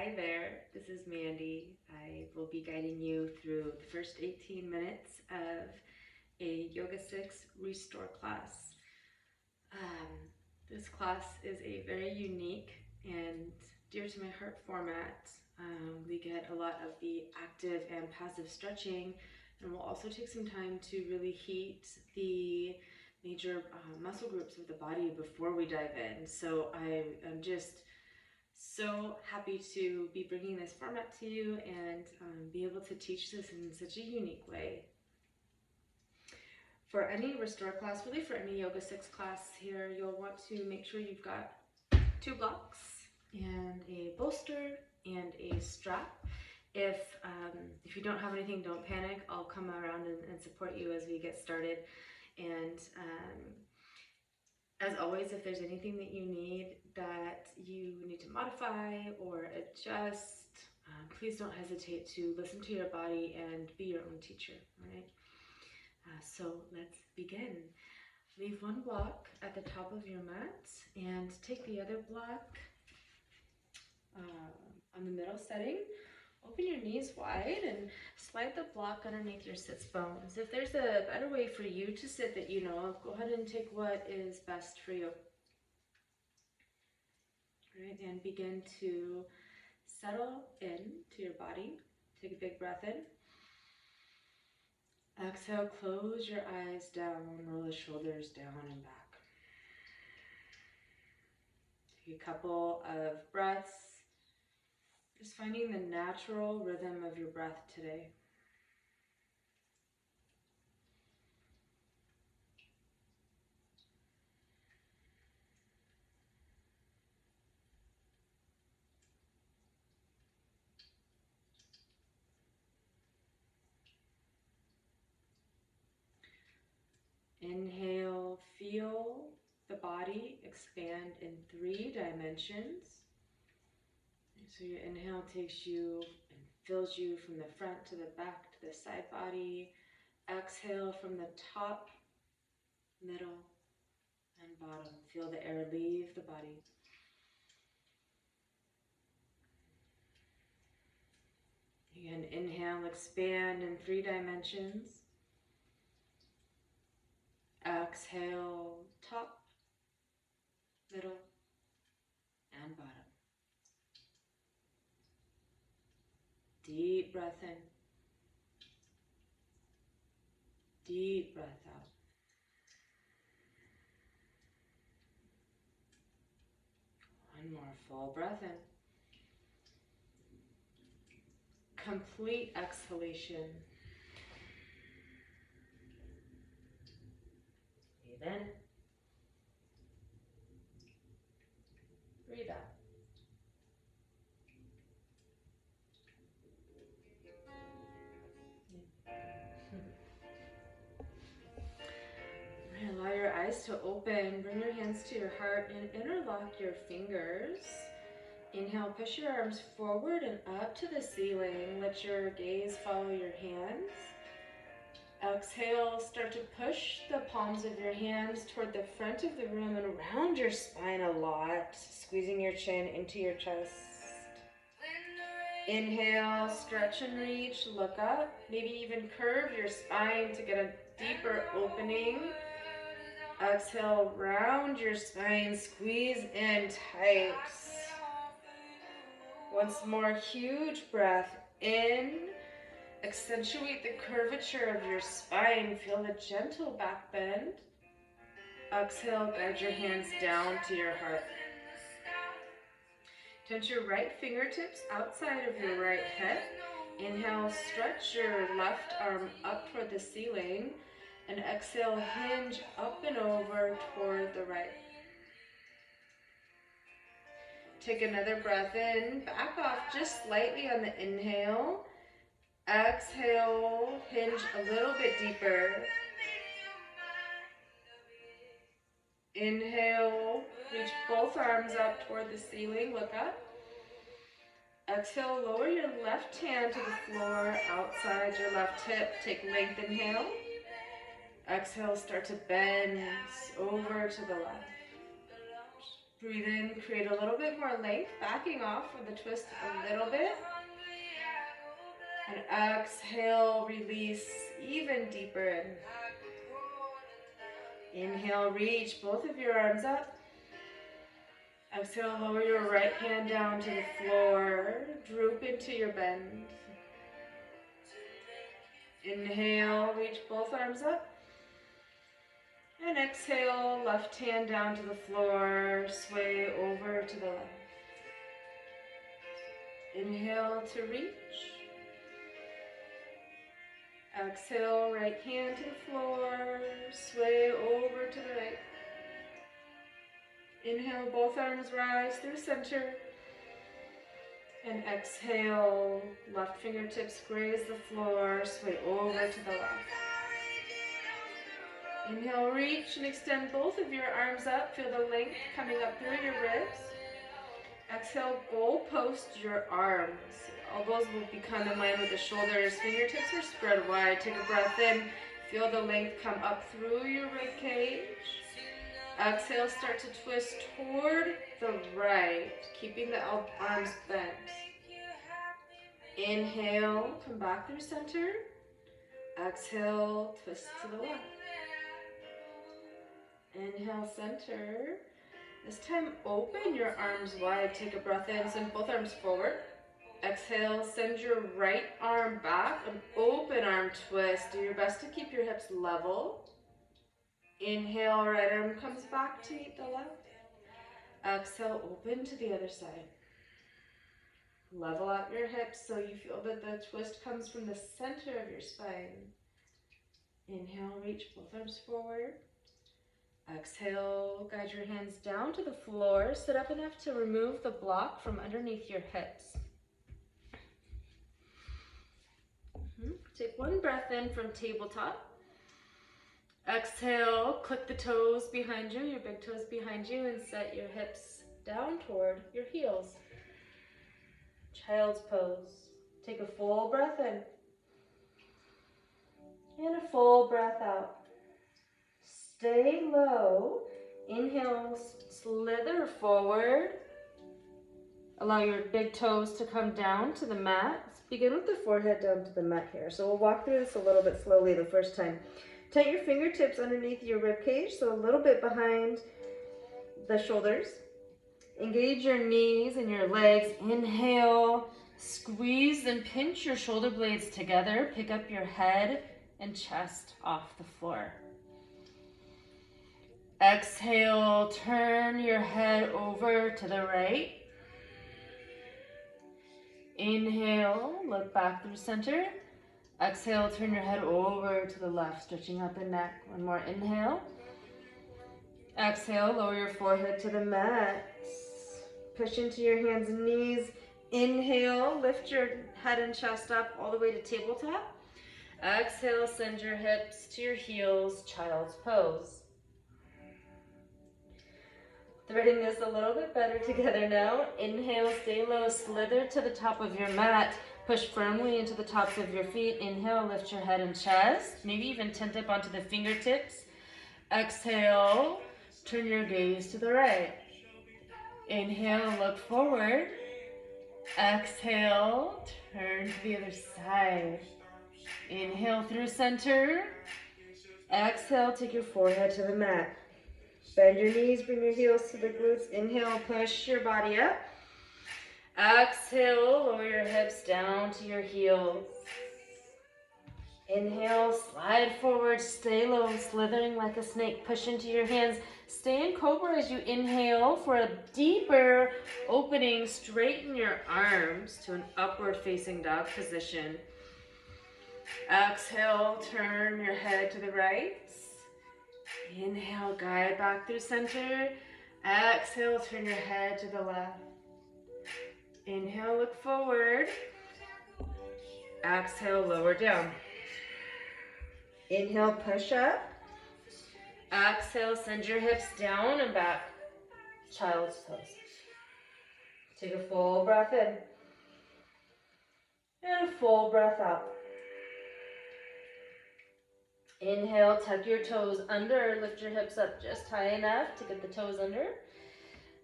Hi there, this is Mandy. I will be guiding you through the first 18 minutes of a Yoga 6 Restore class. This class is a very unique and dear to my heart format. We get a lot of the active and passive stretching, and we'll also take some time to really heat the major muscle groups of the body before we dive in. So I'm just so happy to be bringing this format to you and be able to teach this in such a unique way. For any Restore class, really for any Yoga 6 class here, you'll want to make sure you've got 2 blocks and a bolster and a strap. If you don't have anything, don't panic. I'll come around and support you as we get started. And as always, if there's anything that you need to modify or adjust, please don't hesitate to listen to your body and be your own teacher, all right? So let's begin. Leave one block at the top of your mat and take the other block on the middle setting. Open your knees wide and slide the block underneath your sits bones. If there's a better way for you to sit that you know of, go ahead and take what is best for you. All right, and begin to settle in to your body. Take a big breath in. Exhale, close your eyes down, roll the shoulders down and back. Take a couple of breaths, just finding the natural rhythm of your breath today. Inhale, feel the body expand in 3 dimensions. So your inhale takes you and fills you from the front to the back to the side body. Exhale from the top, middle, and bottom. Feel the air leave the body. Again, inhale, expand in 3 dimensions. Exhale, top, middle, and bottom. Deep breath in. Deep breath out. One more full breath in. Complete exhalation. Breathe in. Breathe out. Allow your eyes to open. Bring your hands to your heart and interlock your fingers. Inhale, push your arms forward and up to the ceiling. Let your gaze follow your hands. Exhale, start to push the palms of your hands toward the front of the room and around your spine a lot, squeezing your chin into your chest. Inhale, stretch and reach, look up, maybe even curve your spine to get a deeper opening. Exhale, round your spine, squeeze in tight. Once more, huge breath in. Accentuate the curvature of your spine. Feel the gentle back bend. Exhale, guide your hands down to your heart. Tense your right fingertips outside of your right hip. Inhale, stretch your left arm up toward the ceiling. And exhale, hinge up and over toward the right. Take another breath in. Back off just slightly on the inhale. Exhale, hinge a little bit deeper. Inhale, reach both arms up toward the ceiling, look up. Exhale, lower your left hand to the floor, outside your left hip. Take length inhale. Exhale, start to bend over to the left. Breathe in, create a little bit more length, backing off with the twist a little bit. And exhale, release even deeper in. Inhale, reach both of your arms up. Exhale, lower your right hand down to the floor. Droop into your bend. Inhale, reach both arms up. And exhale, left hand down to the floor. Sway over to the left. Inhale to reach. Exhale, right hand to the floor. Sway over to the right. Inhale, both arms rise through center. And exhale, left fingertips graze the floor. Sway over to the left. Inhale, reach and extend both of your arms up. Feel the length coming up through your ribs. Exhale, goal post your arms. Elbows will become in line with the shoulders. Fingertips are spread wide. Take a breath in. Feel the length come up through your rib cage. Exhale, start to twist toward the right, keeping the arms bent. Inhale, come back through center. Exhale, twist to the left. Inhale, center. This time, open your arms wide. Take a breath in, send both arms forward. Exhale, send your right arm back, an open arm twist. Do your best to keep your hips level. Inhale, right arm comes back to meet the left. Exhale, open to the other side. Level out your hips so you feel that the twist comes from the center of your spine. Inhale, reach both arms forward. Exhale, guide your hands down to the floor. Sit up enough to remove the block from underneath your hips. Take one breath in from tabletop. Exhale, click the toes behind you, your big toes behind you, and set your hips down toward your heels. Child's pose. Take a full breath in. And a full breath out. Stay low. Inhale, slither forward. Allow your big toes to come down to the mat. Begin with the forehead down to the mat here. So we'll walk through this a little bit slowly the first time. Tighten your fingertips underneath your rib cage, so a little bit behind the shoulders. Engage your knees and your legs. Inhale, squeeze and pinch your shoulder blades together. Pick up your head and chest off the floor. Exhale, turn your head over to the right. Inhale, look back through center. Exhale, turn your head over to the left, stretching out the neck. One more inhale. Exhale, lower your forehead to the mat. Push into your hands and knees. Inhale, lift your head and chest up all the way to tabletop. Exhale, send your hips to your heels, child's pose. Threading this a little bit better together now. Inhale, stay low, slither to the top of your mat. Push firmly into the tops of your feet. Inhale, lift your head and chest. Maybe even tent up onto the fingertips. Exhale, turn your gaze to the right. Inhale, look forward. Exhale, turn to the other side. Inhale through center. Exhale, take your forehead to the mat. Bend your knees, bring your heels to the glutes. Inhale, push your body up. Exhale, lower your hips down to your heels. Inhale, slide forward, stay low, slithering like a snake. Push into your hands. Stay in cobra as you inhale for a deeper opening. Straighten your arms to an upward facing dog position. Exhale, turn your head to the right. Inhale, guide back through center. Exhale, turn your head to the left. Inhale, look forward. Exhale, lower down. Inhale, push up. Exhale, send your hips down and back. Child's pose. Take a full breath in. And a full breath out. Inhale, tuck your toes under. Lift your hips up just high enough to get the toes under.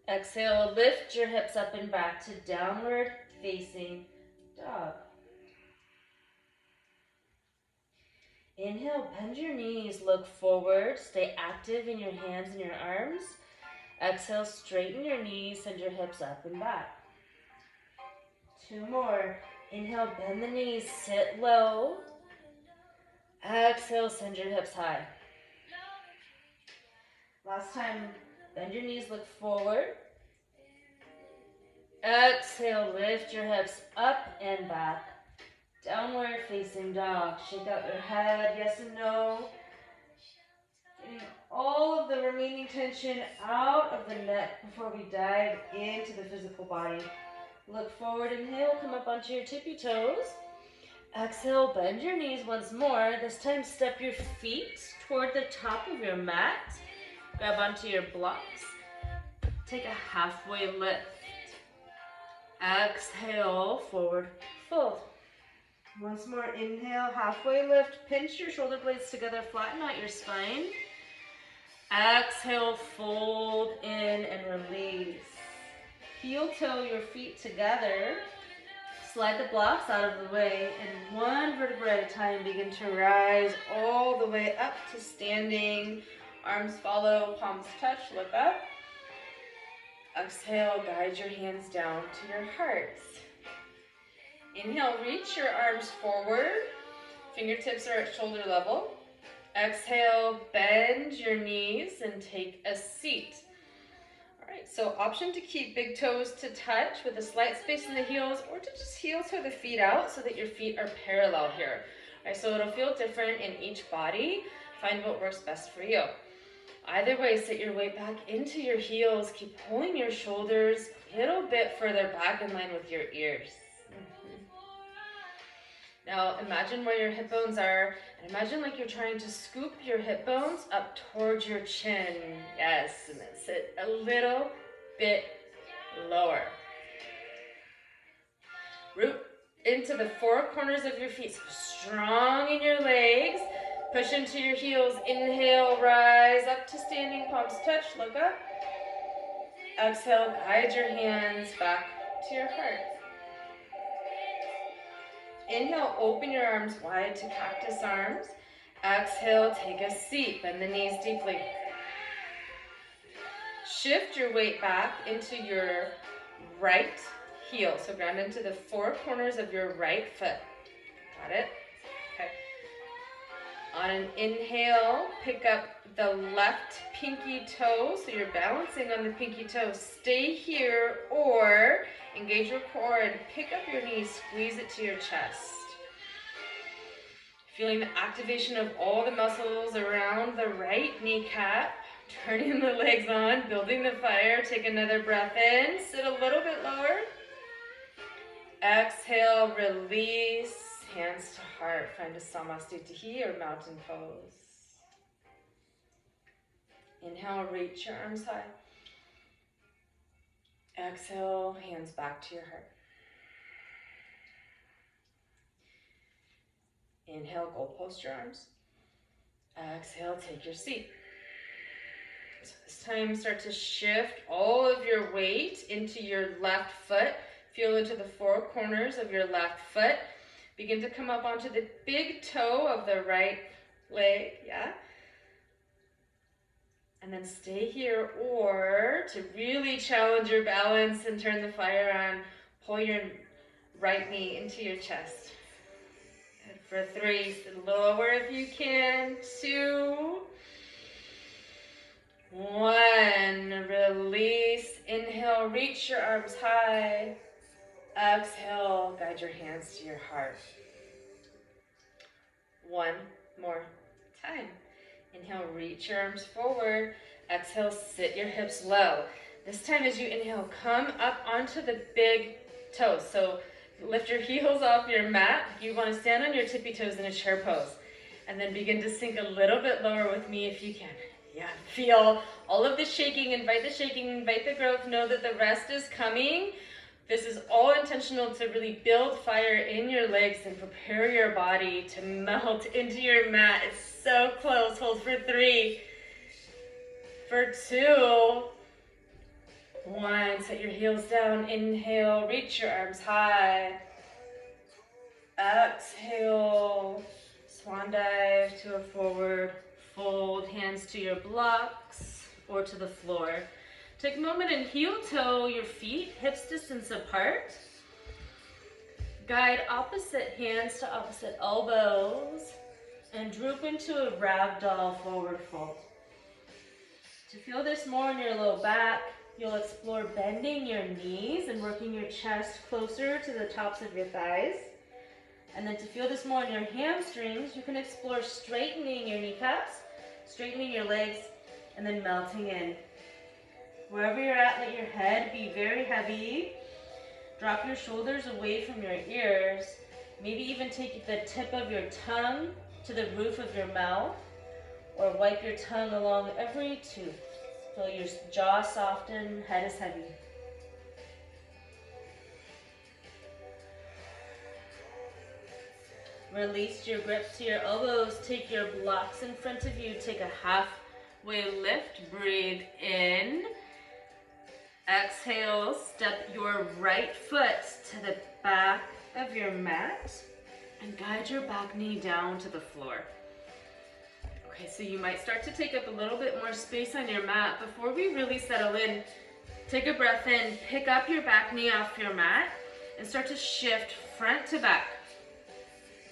Exhale, lift your hips up and back to downward facing dog. Inhale, bend your knees, look forward, stay active in your hands and your arms. Exhale, straighten your knees, send your hips up and back. 2 more. Inhale, bend the knees, sit low. Exhale, send your hips high. Last time, bend your knees, look forward. Exhale, lift your hips up and back. Downward facing dog. Shake out your head, yes and no. Getting all of the remaining tension out of the neck before we dive into the physical body. Look forward, inhale, come up onto your tippy toes. Exhale, bend your knees once more. This time, step your feet toward the top of your mat. Grab onto your blocks. Take a halfway lift. Exhale, forward fold. Once more, inhale, halfway lift. Pinch your shoulder blades together, flatten out your spine. Exhale, fold in and release. Heel toe your feet together. Slide the blocks out of the way, and one vertebra at a time, begin to rise all the way up to standing. Arms follow, palms touch, look up. Exhale, guide your hands down to your hearts. Inhale, reach your arms forward. Fingertips are at shoulder level. Exhale, bend your knees and take a seat. All right, so option to keep big toes to touch with a slight space in the heels, or to just heel toe the feet out so that your feet are parallel here. All right, so it'll feel different in each body. Find what works best for you. Either way, sit your weight back into your heels. Keep pulling your shoulders a little bit further back in line with your ears. Now imagine where your hip bones are, and imagine like you're trying to scoop your hip bones up towards your chin. Yes, and then sit a little bit lower. Root into the 4 corners of your feet, so strong in your legs. Push into your heels. Inhale, rise up to standing, palms touch, look up. Exhale, guide your hands back to your heart. Inhale, open your arms wide to cactus arms. Exhale, take a seat, bend the knees deeply. Shift your weight back into your right heel. So ground into the 4 corners of your right foot. Got it? Okay. On an inhale, pick up the left pinky toe. So you're balancing on the pinky toe. Stay here or engage your core and pick up your knees, squeeze it to your chest. Feeling the activation of all the muscles around the right kneecap. Turning the legs on, building the fire. Take another breath in. Sit a little bit lower. Exhale, release. Hands to heart. Find a Samasthiti or mountain pose. Inhale, reach your arms high. Exhale, hands back to your heart. Inhale, goal post your arms. Exhale, take your seat. So this time, start to shift all of your weight into your left foot. Feel into the 4 corners of your left foot. Begin to come up onto the big toe of the right leg, yeah? And then stay here, or to really challenge your balance and turn the fire on, pull your right knee into your chest. And for 3, sit lower if you can. 2, 1, release. Inhale, reach your arms high. Exhale, guide your hands to your heart. 1 more time. Inhale, reach your arms forward. Exhale, sit your hips low. This time as you inhale, come up onto the big toes. So lift your heels off your mat. You want to stand on your tippy toes in a chair pose. And then begin to sink a little bit lower with me if you can. Yeah, feel all of the shaking. Invite the shaking, invite the growth. Know that the rest is coming. This is all intentional to really build fire in your legs and prepare your body to melt into your mat. It's so close. Hold for 3, for 2, 1, set your heels down, inhale, reach your arms high. Exhale, swan dive to a forward fold, hands to your blocks or to the floor. Take a moment and heel toe your feet, hips distance apart. Guide opposite hands to opposite elbows and droop into a ragdoll forward fold. To feel this more in your low back, you'll explore bending your knees and working your chest closer to the tops of your thighs. And then to feel this more in your hamstrings, you can explore straightening your kneecaps, straightening your legs, and then melting in. Wherever you're at, let your head be very heavy. Drop your shoulders away from your ears. Maybe even take the tip of your tongue to the roof of your mouth, or wipe your tongue along every tooth. Feel your jaw soften, head is heavy. Release your grip to your elbows. Take your blocks in front of you. Take a halfway lift. Breathe in. Exhale. Step your right foot to the back of your mat and guide your back knee down to the floor. Okay, so you might start to take up a little bit more space on your mat. Before we really settle in, take a breath in, pick up your back knee off your mat and start to shift front to back.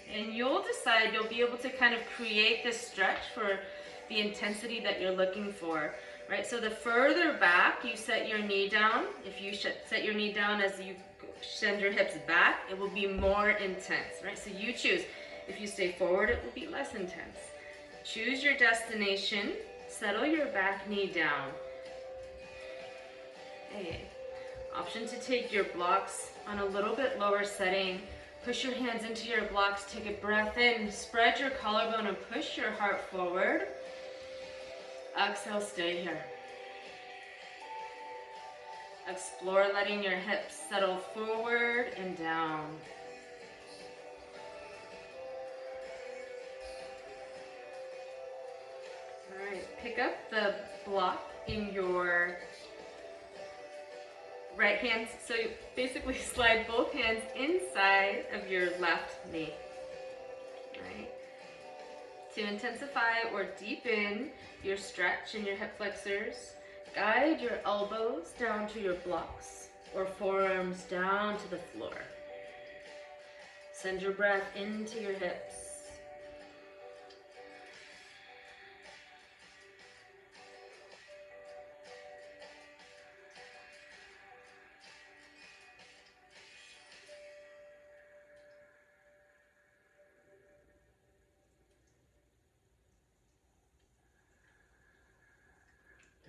And you'll decide, you'll be able to kind of create this stretch for the intensity that you're looking for, right? So the further back you set your knee down, if you set your knee down as you send your hips back, it will be more intense, right? So you choose. If you stay forward, it will be less intense. Choose your destination, settle your back knee down. Okay. Option to take your blocks on a little bit lower setting. Push your hands into your blocks, take a breath in, spread your collarbone and push your heart forward. Exhale, stay here. Explore letting your hips settle forward and down. All right, pick up the block in your right hand, so you basically slide both hands inside of your left knee. Right? To intensify or deepen your stretch in your hip flexors, guide your elbows down to your blocks or forearms down to the floor. Send your breath into your hips.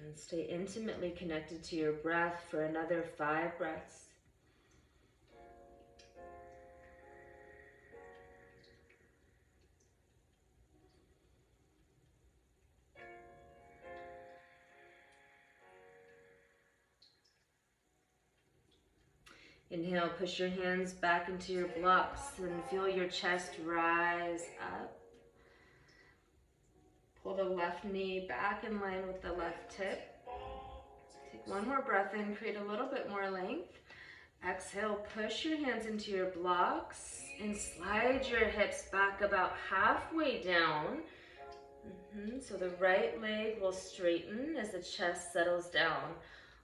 And stay intimately connected to your breath for another 5 breaths. Inhale, push your hands back into your blocks and feel your chest rise up. Pull the left knee back in line with the left hip. Take one more breath in, create a little bit more length. Exhale, push your hands into your blocks and slide your hips back about halfway down. So the right leg will straighten as the chest settles down.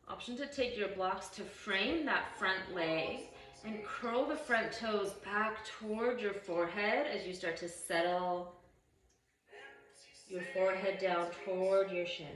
Option to take your blocks to frame that front leg and curl the front toes back toward your forehead as you start to settle your forehead down toward your shin.